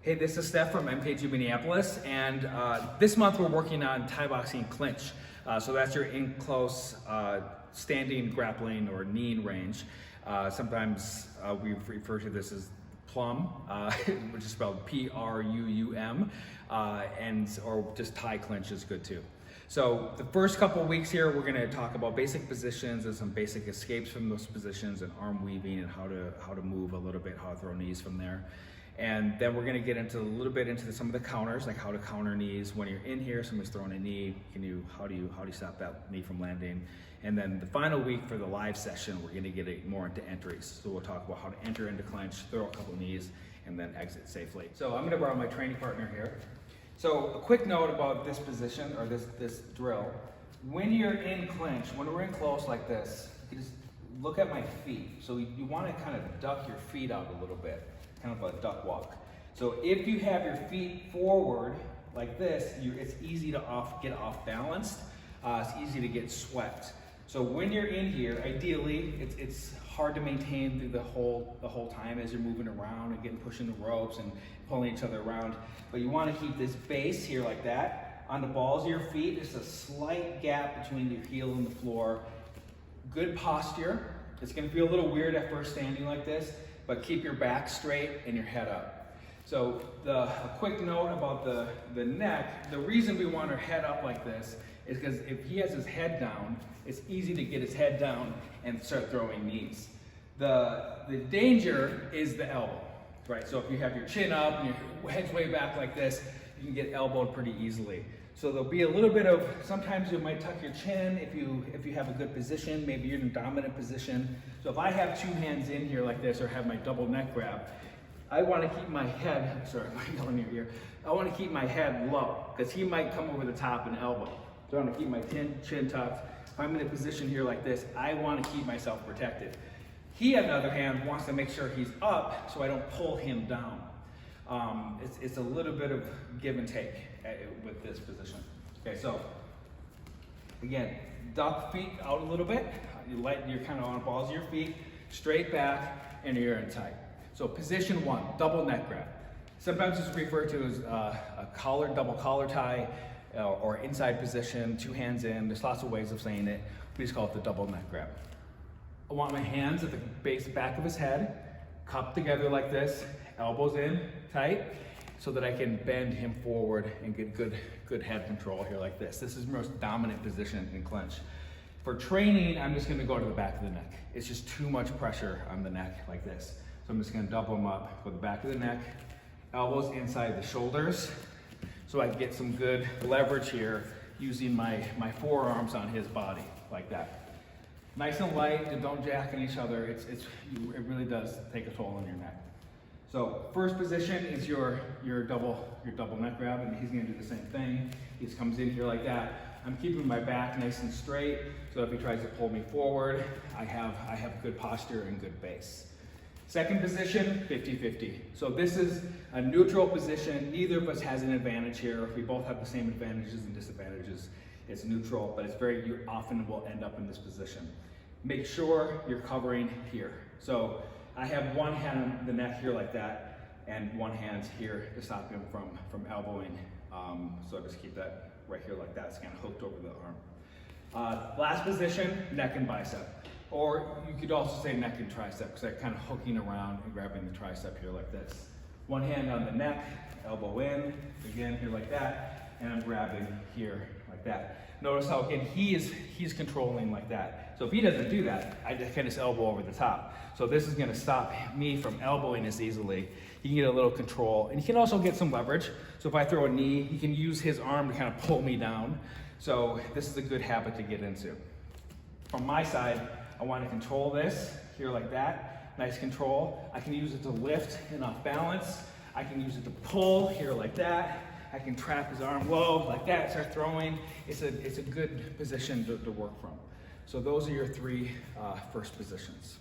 Hey, this is Steph from MKG Minneapolis, and this month we're working on Thai boxing clinch. So that's your in-close standing, grappling, or kneeing range. Sometimes we refer to this as plum, which is spelled P-R-U-U-M, or just Thai clinch is good too. So the first couple of weeks here, we're going to talk about basic positions and some basic escapes from those positions, and arm weaving, and how to move a little bit, how to throw knees from there. And then we're going to get into a little bit into some of the counters, like how to counter knees when you're in here. Somebody's throwing a knee. How do you stop that knee from landing? And then the final week for the live session, we're going to get more into entries. So we'll talk about how to enter into clinch, throw a couple knees, and then exit safely. So I'm going to borrow my training partner here. So a quick note about this position, or this drill. When you're in clinch, when we're in close like this, you just look at my feet. So you want to kind of duck your feet out a little bit, kind of a duck walk. So if you have your feet forward like this, it's easy to get off balanced. It's easy to get swept. So when you're in here, ideally, it's hard to maintain through the whole time as you're moving around and getting pushing the ropes and pulling each other around. But you want to keep this base here like that on the balls of your feet. Just a slight gap between your heel and the floor. Good posture. It's going to feel a little weird at first standing like this, but keep your back straight and your head up. So a quick note about the neck, the reason we want our head up like this is because if he has his head down, it's easy to get his head down and start throwing knees. The danger is the elbow, right? So if you have your chin up and your head's way back like this, you can get elbowed pretty easily. So there'll be a little bit of, sometimes you might tuck your chin if you have a good position, maybe you're in a dominant position. So if I have two hands in here like this, or have my double neck grab, I want to keep my head, sorry, I'm yelling in your ear. I want to keep my head low, because he might come over the top and elbow. So I want to keep my chin tucked. If I'm in a position here like this, I want to keep myself protected. He, on the other hand, wants to make sure he's up so I don't pull him down. It's a little bit of give and take with this position. Okay, so again, duck feet out a little bit. You're kind of on the balls of your feet, straight back, and you're in tight. So position one, double neck grab. Sometimes it's referred to as a double collar tie, or inside position, two hands in. There's lots of ways of saying it. We just call it the double neck grab. I want my hands at the back of his head, cupped together like this, elbows in tight, so that I can bend him forward and get good head control here like this. This is the most dominant position in clinch. For training, I'm just gonna go to the back of the neck. It's just too much pressure on the neck like this. So I'm just gonna double him up with the back of the neck, elbows inside the shoulders, so I can get some good leverage here using my forearms on his body like that. Nice and light, and don't jack on each other. It really does take a toll on your neck. So first position is your double neck grab, and he's gonna do the same thing. He just comes in here like that. I'm keeping my back nice and straight, so if he tries to pull me forward, I have good posture and good base. Second position, 50-50. So this is a neutral position. Neither of us has an advantage here. We both have the same advantages and disadvantages. It's neutral, but you often will end up in this position. Make sure you're covering here. So I have one hand on the neck here like that, and one hand here to stop him from elbowing. So just keep that right here like that. It's kind of hooked over the arm. Last position, neck and bicep. Or you could also say neck and tricep, because I'm kind of hooking around and grabbing the tricep here like this. One hand on the neck, elbow in, again here like that, and I'm grabbing here like that. Notice how, again, he's controlling like that. So if he doesn't do that, I just kind of elbow over the top. So this is going to stop me from elbowing as easily. He can get a little control, and he can also get some leverage. So if I throw a knee, he can use his arm to kind of pull me down. So this is a good habit to get into. From my side, I want to control this here like that. Nice control. I can use it to lift and off balance. I can use it to pull here like that. I can trap his arm low like that, start throwing. It's a good position to work from. So those are your three first positions.